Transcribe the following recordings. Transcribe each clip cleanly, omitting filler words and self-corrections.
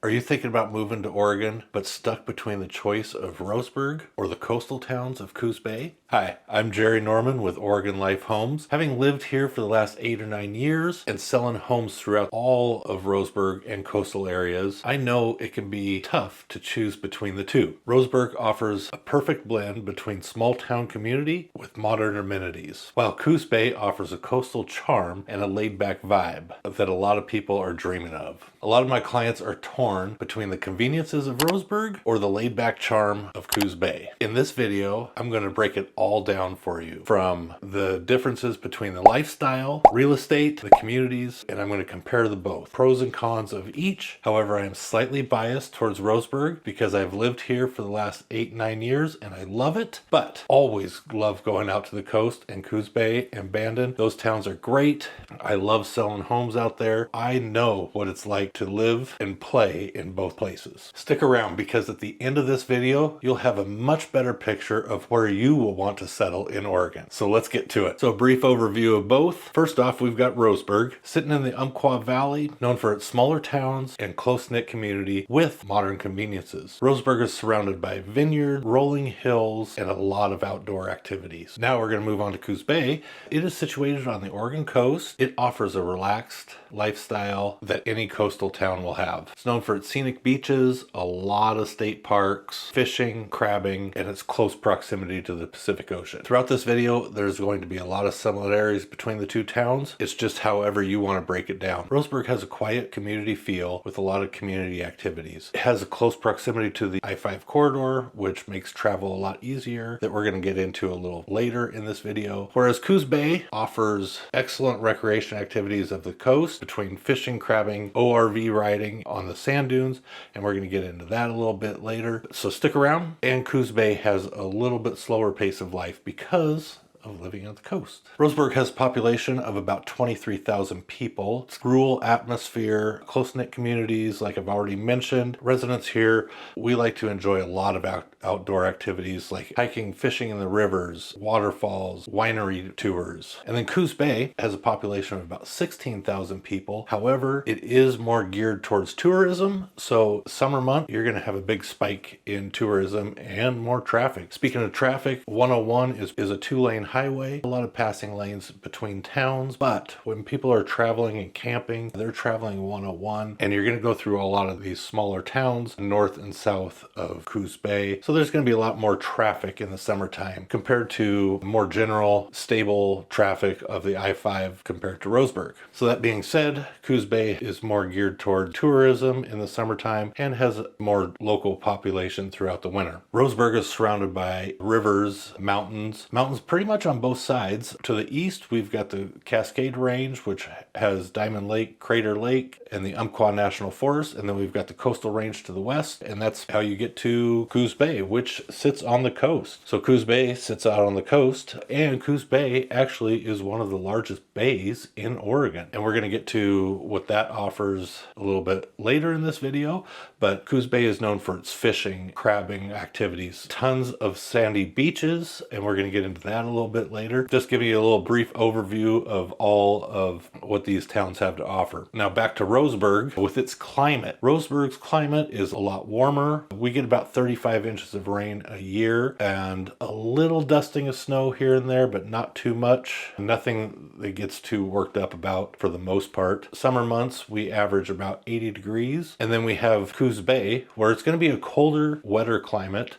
Are you thinking about moving to Oregon, but stuck between the choice of Roseburg or the coastal towns of Coos Bay? Hi, I'm Jerry Norman with Oregon Life Homes. Having lived here for the last 8 or 9 years and selling homes throughout all of Roseburg and coastal areas, I know it can be tough to choose between the two. Roseburg offers a perfect blend between small town community with modern amenities, while Coos Bay offers a coastal charm and a laid-back vibe that a lot of people are dreaming of. A lot of my clients are torn between the conveniences of Roseburg or the laid-back charm of Coos Bay. In this video, I'm going to break it all down for you, from the differences between the lifestyle, real estate, the communities, and I'm going to compare the both, pros and cons of each. However, I am slightly biased towards Roseburg because I've lived here for the last 8-9 years and I love it, but always love going out to the coast and Coos Bay and Bandon. Those towns are great. I love selling homes out there. I know what it's like to live and play in both places. Stick around because at the end of this video, you'll have a much better picture of where you will want to settle in Oregon. So let's get to it. So a brief overview of both. First off, we've got Roseburg, sitting in the Umpqua Valley, known for its smaller towns and close-knit community with modern conveniences. Roseburg is surrounded by vineyards, rolling hills, and a lot of outdoor activities. Now we're going to move on to Coos Bay. It is situated on the Oregon coast. It offers a relaxed lifestyle that any coastal town will have. It's known for its scenic beaches, a lot of state parks, fishing, crabbing, and its close proximity to the Pacific Ocean. Throughout this video, there's going to be a lot of similarities between the two towns. It's just however you want to break it down. Roseburg has a quiet community feel with a lot of community activities. It has a close proximity to the I-5 corridor, which makes travel a lot easier, that we're going to get into a little later in this video. Whereas Coos Bay offers excellent recreation activities of the coast between fishing, crabbing, ORV riding on the sand dunes, and we're going to get into that a little bit later. So stick around. And Coos Bay has a little bit slower pace of life because of living on the coast. Roseburg has a population of about 23,000 people. It's rural atmosphere, close-knit communities, like I've already mentioned. Residents here, we like to enjoy a lot of outdoor activities like hiking, fishing in the rivers, waterfalls, winery tours. And then Coos Bay has a population of about 16,000 people. However, it is more geared towards tourism. So summer month, you're going to have a big spike in tourism and more traffic. Speaking of traffic, 101 is a 2-lane highway, a lot of passing lanes between towns, but when people are traveling and camping, they're traveling 101, and you're going to go through a lot of these smaller towns north and south of Coos Bay. So there's going to be a lot more traffic in the summertime compared to more general, stable traffic of the I-5 compared to Roseburg. So that being said, Coos Bay is more geared toward tourism in the summertime and has more local population throughout the winter. Roseburg is surrounded by rivers, mountains pretty much on both sides. To the east, we've got the Cascade Range, which has Diamond Lake, Crater Lake, and the Umpqua National Forest. And then we've got the Coastal Range to the west, and that's how you get to Coos Bay, which sits on the coast. So Coos Bay sits out on the coast, and Coos Bay actually is one of the largest bays in Oregon. And we're going to get to what that offers a little bit later in this video, but Coos Bay is known for its fishing, crabbing activities, tons of sandy beaches, and we're going to get into that a little bit later. Just giving you a little brief overview of all of what these towns have to offer. Now back to Roseburg with its climate. Roseburg's climate is a lot warmer. We get about 35 inches of rain a year and a little dusting of snow here and there, but not too much. Nothing that gets too worked up about for the most part. Summer months, we average about 80 degrees. And then we have Coos Bay, where it's going to be a colder, wetter climate.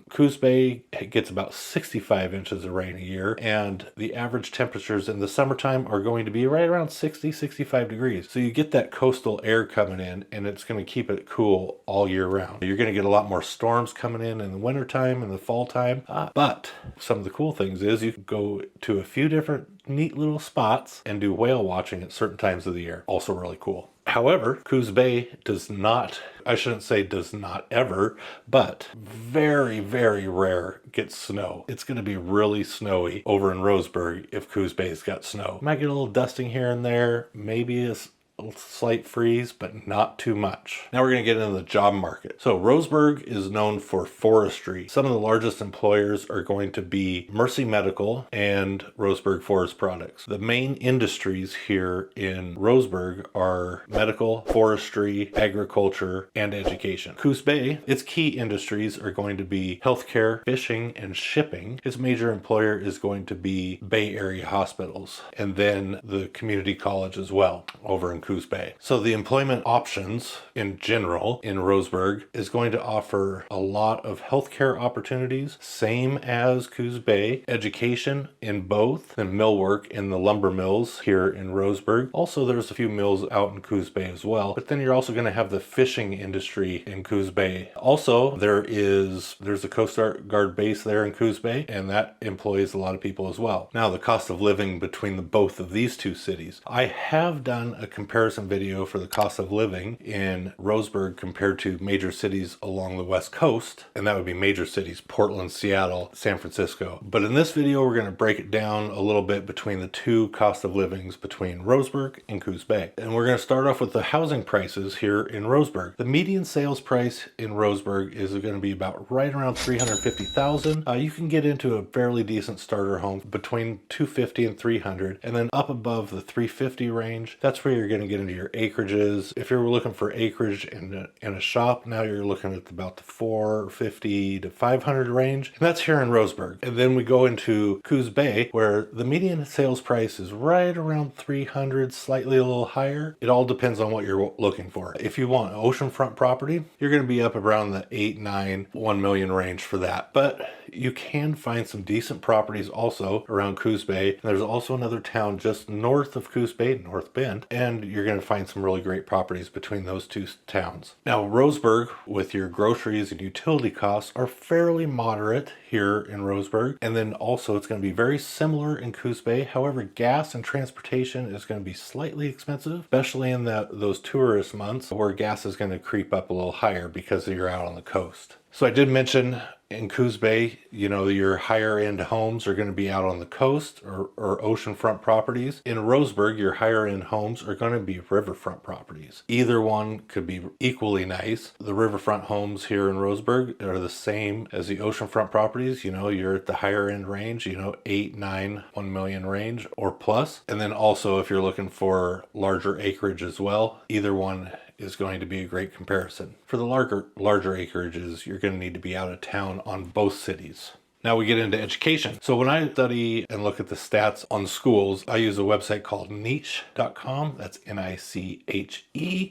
Coos Bay gets about 65 inches of rain a year, and the average temperatures in the summertime are going to be right around 60-65 degrees. So you get that coastal air coming in, and it's going to keep it cool all year round. You're going to get a lot more storms coming in the wintertime and the fall time, but some of the cool things is you can go to a few different neat little spots and do whale watching at certain times of the year. Also really cool. However, Coos Bay does not, I shouldn't say does not ever, but very, very rare gets snow. It's going to be really snowy over in Roseburg if Coos Bay's got snow. Might get a little dusting here and there, maybe A slight freeze, but not too much. Now we're going to get into the job market. So Roseburg is known for forestry. Some of the largest employers are going to be Mercy Medical and Roseburg Forest Products. The main industries here in Roseburg are medical, forestry, agriculture, and education. Coos Bay, its key industries are going to be healthcare, fishing, and shipping. Its major employer is going to be Bay Area hospitals, and then the community college as well over in Coos Bay. So the employment options in general in Roseburg is going to offer a lot of healthcare opportunities, same as Coos Bay, education in both, and millwork in the lumber mills here in Roseburg. Also, there's a few mills out in Coos Bay as well, but then you're also going to have the fishing industry in Coos Bay. Also, there's a Coast Guard base there in Coos Bay, and that employs a lot of people as well. Now, the cost of living between the both of these two cities. I have done a comparison video for the cost of living in Roseburg compared to major cities along the West Coast, and that would be major cities, Portland, Seattle, San Francisco. But in this video, we're going to break it down a little bit between the two cost of livings between Roseburg and Coos Bay. And we're going to start off with the housing prices here in Roseburg. The median sales price in Roseburg is going to be about right around $350,000. You can get into a fairly decent starter home between $250 and $300, and then up above the $350 range, that's where you're going to get into your acreages. If you're looking for acreage in a shop, now you're looking at about the $450 to $500 range, and that's here in Roseburg. And then we go into Coos Bay, where the median sales price is right around $300, slightly a little higher. It all depends on what you're looking for. If you want oceanfront property, you're going to be up around the 8, 9, 1 million range for that. But you can find some decent properties also around Coos Bay. And there's also another town just north of Coos Bay, North Bend, and you're going to find some really great properties between those two towns. Now, Roseburg, with your groceries and utility costs, are fairly moderate here in Roseburg. And then also it's going to be very similar in Coos Bay. However, gas and transportation is going to be slightly expensive, especially in those tourist months where gas is going to creep up a little higher because you're out on the coast. So I did mention in Coos Bay, your higher end homes are going to be out on the coast or oceanfront properties. In Roseburg, your higher end homes are going to be riverfront properties. Either one could be equally nice. The riverfront homes here in Roseburg are the same as the oceanfront properties. You're at the higher end range, 8, 9, 1 million range or plus. And then also if you're looking for larger acreage as well, either one is going to be a great comparison. For the larger acreages, you're going to need to be out of town on both cities. Now we get into education. So when I study and look at the stats on schools, I use a website called niche.com. That's Niche.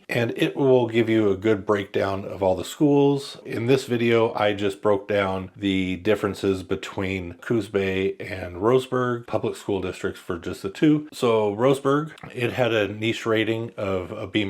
And it will give you a good breakdown of all the schools. In this video, I just broke down the differences between Coos Bay and Roseburg public school districts for just the two. So Roseburg, it had a niche rating of a B-,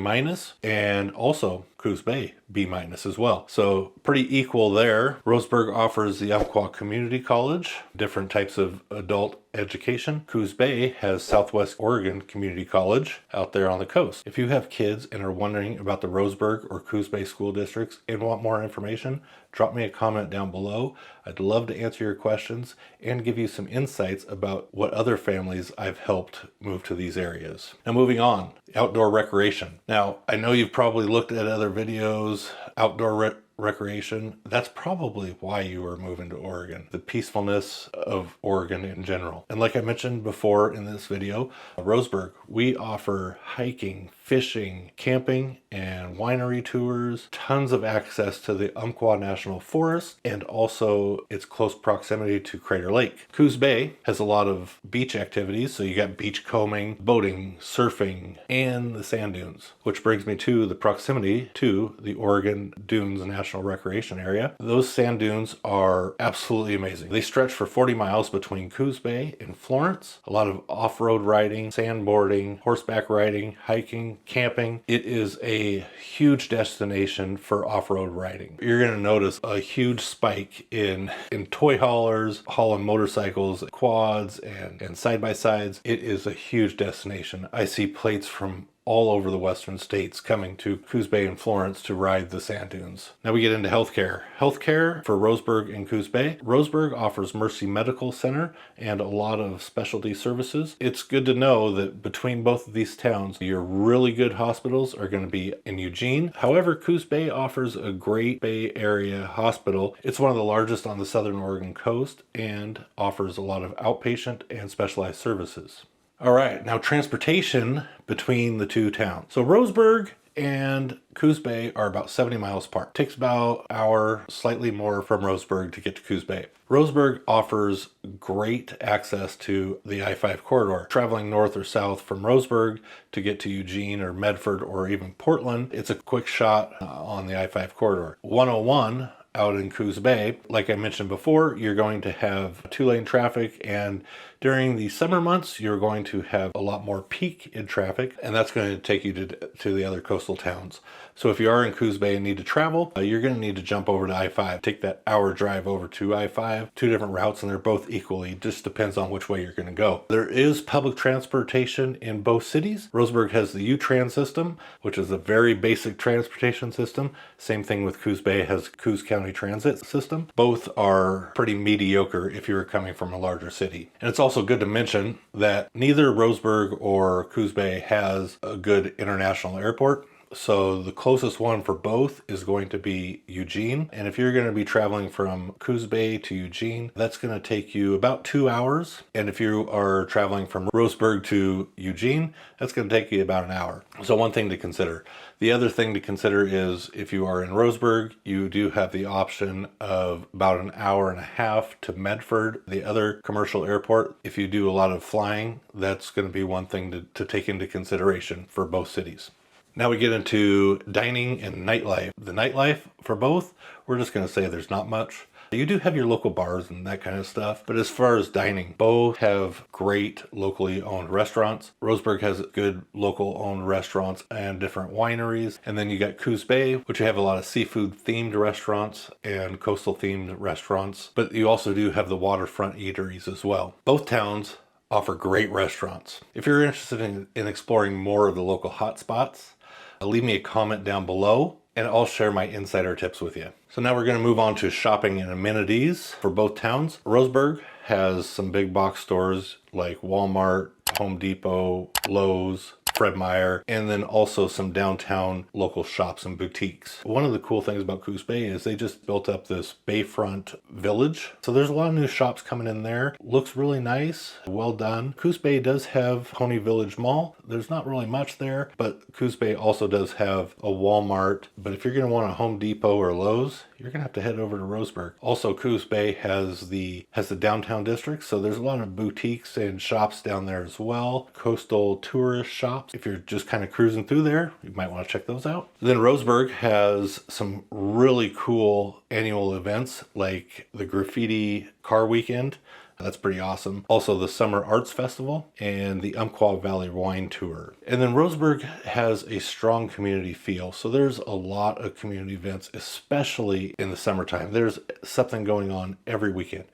and also Coos Bay B- as well. So pretty equal there. Roseburg offers the Umpqua Community College, different types of adult education. Coos Bay has Southwest Oregon Community College out there on the coast. If you have kids and are wondering about the Roseburg or Coos Bay school districts and want more information, drop me a comment down below. I'd love to answer your questions and give you some insights about what other families I've helped move to these areas. Now moving on, outdoor recreation. Now, I know you've probably looked at other videos, outdoor recreation. That's probably why you are moving to Oregon, the peacefulness of Oregon in general. And like I mentioned before in this video, Roseburg, we offer hiking, fishing, camping, and winery tours, tons of access to the Umpqua National Forest, and also its close proximity to Crater Lake. Coos Bay has a lot of beach activities, so you got beach combing, boating, surfing, and the sand dunes, which brings me to the proximity to the Oregon Dunes National Recreation Area. Those sand dunes are absolutely amazing. They stretch for 40 miles between Coos Bay and Florence. A lot of off-road riding, sandboarding, horseback riding, hiking, camping. It is a huge destination for off-road riding. You're going to notice a huge spike in toy haulers, hauling motorcycles, quads, and side-by-sides. It is a huge destination. I see plates from all over the western states coming to Coos Bay and Florence to ride the sand dunes. Now we get into healthcare. Healthcare for Roseburg and Coos Bay. Roseburg offers Mercy Medical Center and a lot of specialty services. It's good to know that between both of these towns, your really good hospitals are going to be in Eugene. However, Coos Bay offers a great Bay Area hospital. It's one of the largest on the southern Oregon coast and offers a lot of outpatient and specialized services. All right, now transportation between the two towns. So Roseburg and Coos Bay are about 70 miles apart. It takes about an hour, slightly more from Roseburg to get to Coos Bay. Roseburg offers great access to the I-5 corridor. Traveling north or south from Roseburg to get to Eugene or Medford or even Portland, it's a quick shot on the I-5 corridor. 101 out in Coos Bay, like I mentioned before, you're going to have two-lane traffic, and during the summer months, you're going to have a lot more peak in traffic, and that's going to take you to the other coastal towns. So if you are in Coos Bay and need to travel, you're going to need to jump over to I-5. Take that hour drive over to I-5, two different routes, and they're both equally. Just depends on which way you're going to go. There is public transportation in both cities. Roseburg has the U-Trans system, which is a very basic transportation system. Same thing with Coos Bay has Coos County Transit system. Both are pretty mediocre if you're coming from a larger city. And it's also good to mention that neither Roseburg or Coos Bay has a good international airport. So the closest one for both is going to be Eugene. And if you're going to be traveling from Coos Bay to Eugene, that's going to take you about 2 hours. And if you are traveling from Roseburg to Eugene, that's going to take you about an hour. So one thing to consider. The other thing to consider is if you are in Roseburg, you do have the option of about an hour and a half to Medford, the other commercial airport. If you do a lot of flying, that's going to be one thing to take into consideration for both cities. Now we get into dining and nightlife. The nightlife for both, we're just going to say there's not much. You do have your local bars and that kind of stuff, but as far as dining, both have great locally owned restaurants. Roseburg has good local owned restaurants and different wineries. And then you got Coos Bay, which you have a lot of seafood themed restaurants and coastal themed restaurants, but you also do have the waterfront eateries as well. Both towns offer great restaurants. If you're interested in exploring more of the local hotspots, leave me a comment down below and I'll share my insider tips with you. So now we're going to move on to shopping and amenities for both towns. Roseburg has some big box stores like Walmart, Home Depot, Lowe's, Fred Meyer, and then also some downtown local shops and boutiques. One of the cool things about Coos Bay is they just built up this bayfront village. So there's a lot of new shops coming in there. Looks really nice, well done. Coos Bay does have Pony Village Mall. There's not really much there, but Coos Bay also does have a Walmart. But if you're going to want a Home Depot or Lowe's, you're going to have to head over to Roseburg. Also, Coos Bay has the downtown district, so there's a lot of boutiques and shops down there as well. Coastal tourist shops. If you're just kind of cruising through there, you might want to check those out. Then Roseburg has some really cool annual events like the Graffiti Car Weekend. That's pretty awesome. Also the Summer Arts Festival and the Umpqua Valley Wine Tour. And then Roseburg has a strong community feel. So there's a lot of community events, especially in the summertime. There's something going on every weekend.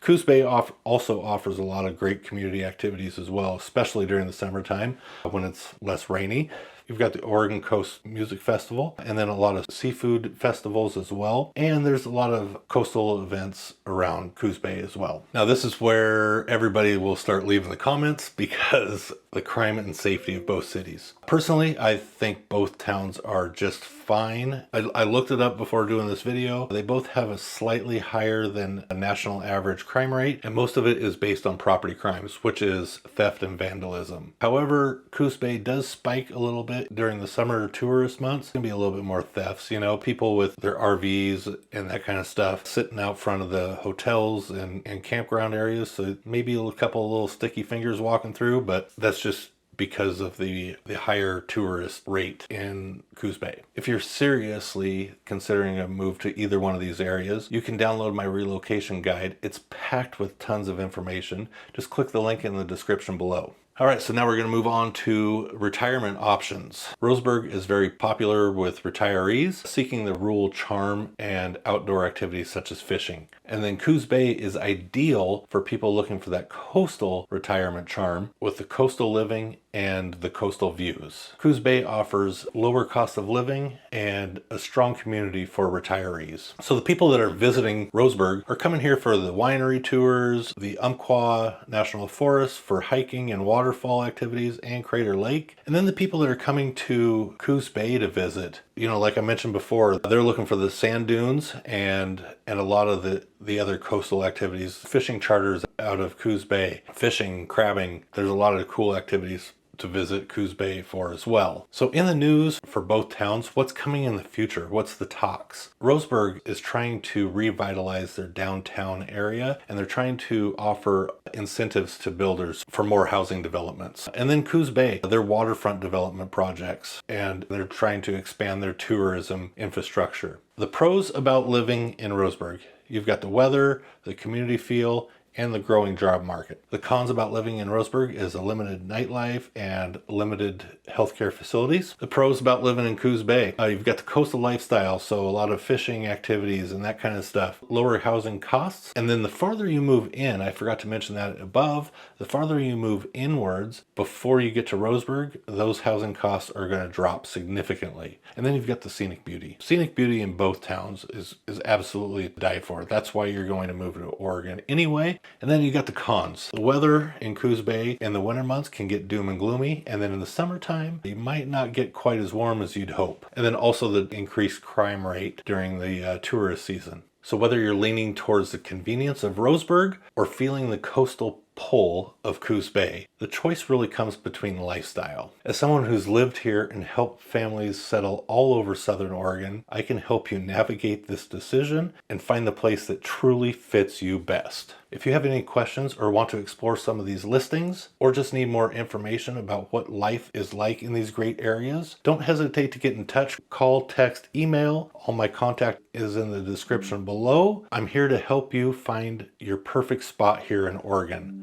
Coos Bay also offers a lot of great community activities as well, especially during the summertime when it's less rainy. You've got the Oregon Coast Music Festival and then a lot of seafood festivals as well. And there's a lot of coastal events around Coos Bay as well. Now this is where everybody will start leaving the comments because the crime and safety of both cities. Personally, I think both towns are just fine. I looked it up before doing this video. They both have a slightly higher than a national average crime rate, and most of it is based on property crimes, which is theft and vandalism. However, Coos Bay does spike a little bit during the summer tourist months. It's gonna be a little bit more thefts, you know, people with their RVs and that kind of stuff sitting out front of the hotels and campground areas. So maybe a couple of little sticky fingers walking through, but that's just because of the higher tourist rate in Coos Bay. If you're seriously considering a move to either one of these areas, you can download my relocation guide. It's packed with tons of information. Just click the link in the description below. All right, so now we're going to move on to retirement options. Roseburg is very popular with retirees seeking the rural charm and outdoor activities such as fishing. And then Coos Bay is ideal for people looking for that coastal retirement charm with the coastal living and the coastal views. Coos Bay offers lower cost of living and a strong community for retirees. So the people that are visiting Roseburg are coming here for the winery tours, the Umpqua National Forest for hiking and waterfall activities, and Crater Lake. And then the people that are coming to Coos Bay to visit, you know, like I mentioned before, they're looking for the sand dunes and a lot of the other coastal activities, fishing charters out of Coos Bay, fishing, crabbing. There's a lot of cool activities to visit Coos Bay for as well. So in the news for both towns, what's coming in the future? What's the talks? Roseburg is trying to revitalize their downtown area, and they're trying to offer incentives to builders for more housing developments. And then Coos Bay, their waterfront development projects, and they're trying to expand their tourism infrastructure. The pros about living in Roseburg: you've got the weather, the community feel, and the growing job market. The cons about living in Roseburg is a limited nightlife and limited healthcare facilities. The pros about living in Coos Bay: you've got the coastal lifestyle, so a lot of fishing activities and that kind of stuff. Lower housing costs. And then the farther you move in, I forgot to mention that above, the farther you move inwards before you get to Roseburg, those housing costs are going to drop significantly. And then you've got the scenic beauty. Scenic beauty in both towns is absolutely to die for. That's why you're going to move to Oregon anyway. And then you got the cons. The weather in Coos Bay in the winter months can get doom and gloomy, and then in the summertime you might not get quite as warm as you'd hope. And then also the increased crime rate during the tourist season. So whether you're leaning towards the convenience of Roseburg or feeling the coastal pull of Coos Bay, the choice really comes between lifestyle. As someone who's lived here and helped families settle all over Southern Oregon, I can help you navigate this decision and find the place that truly fits you best. If you have any questions or want to explore some of these listings, or just need more information about what life is like in these great areas, don't hesitate to get in touch. Call, text, email. All my contact is in the description below. I'm here to help you find your perfect spot here in Oregon.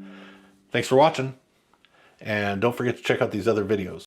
Thanks for watching, and don't forget to check out these other videos.